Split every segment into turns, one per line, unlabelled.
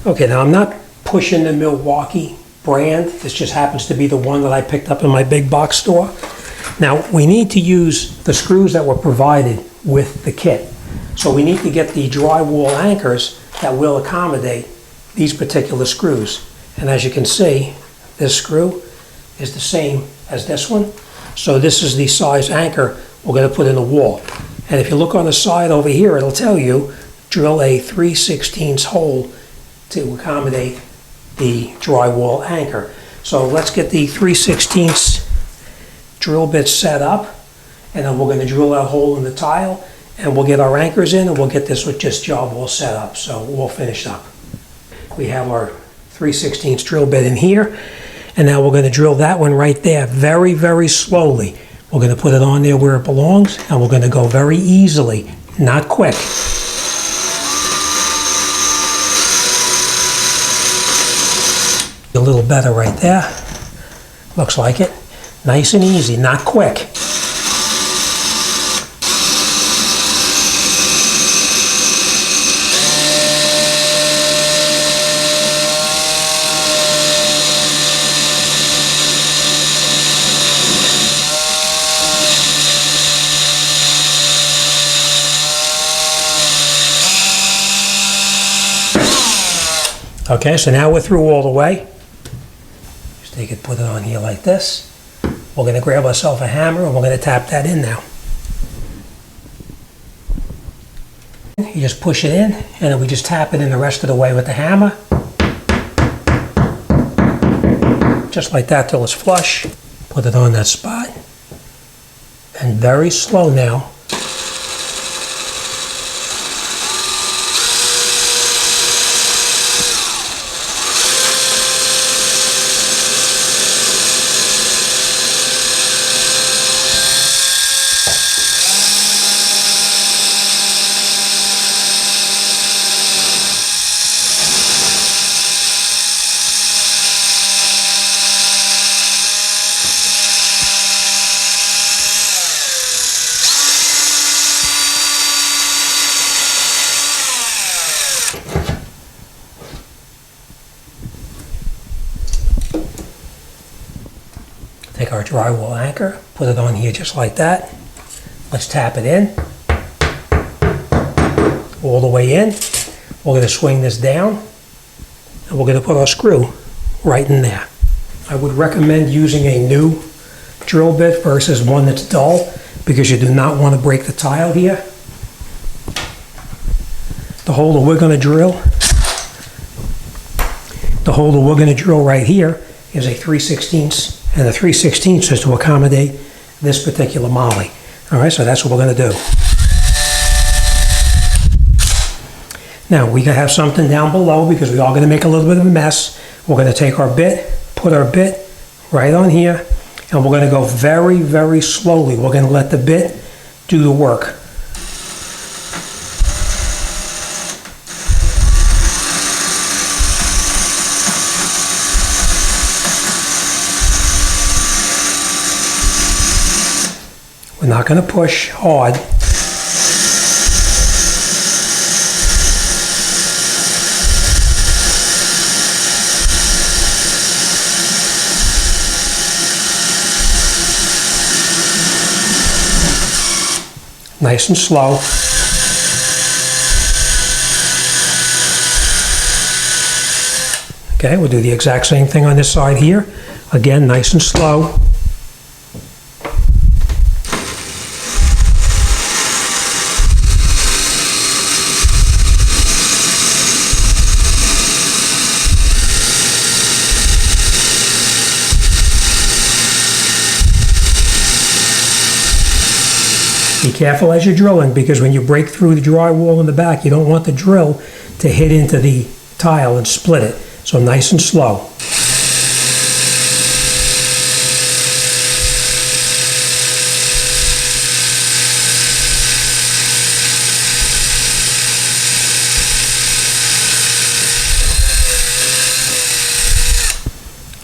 Okay, now I'm not pushing the Milwaukee brand. This just happens to be the one that I picked up in my big box store. Now, we need to use the screws that were provided with the kit. So we need to get the drywall anchors that will accommodate these particular screws. And as you can see, this screw is the same as this one. So this is the size anchor we're going to put in the wall. And if you look on the side over here, it'll tell you drill a 3/16 hole to accommodate the drywall anchor. So let's get the 3/16 drill bit set up, and then we're going to drill that hole in the tile, and we'll get our anchors in, and we'll get this job all set up. So we'll finish up. We have our 3/16 drill bit in here, and now we're going to drill that one right there very, very slowly. We're going to put it on there where it belongs, and we're going to go very easily, not quick. A little better right there. Looks like it. Nice and easy, not quick. Okay, so now we're through all the way. Just take it, put it on here like this. We're going to grab ourselves a hammer and we're going to tap that in now. You just push it in and then we just tap it in the rest of the way with the hammer. Just like that till it's flush. Put it on that spot. And very slow now. Take our drywall anchor, put it on here just like that. Let's tap it in. All the way in. We're going to swing this down and we're going to put our screw right in there. I would recommend using a new drill bit versus one that's dull because you do not want to break the tile here. The hole that we're going to drill, right here is a 3/16, and the 3/16 is to accommodate this particular molly. All right, so that's what we're going to do. Now we have something down below because we are going to make a little bit of a mess. We're going to take our bit, put our bit right on here, and we're going to go very, very slowly. We're going to let the bit do the work. We're not going to push hard. Nice and slow. Okay, we'll do the exact same thing on this side here. Again, nice and slow. Be careful as you're drilling because when you break through the drywall in the back, you don't want the drill to hit into the tile and split it. So nice and slow.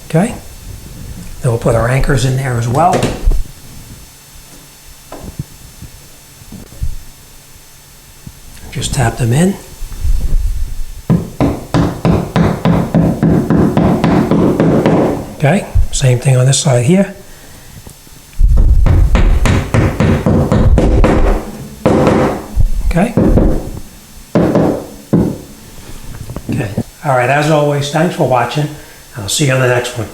Okay, then we'll put our anchors in there as well. Just tap them in. Okay, same thing on this side here. Okay. Okay. All right, as always, thanks for watching, and I'll see you on the next one.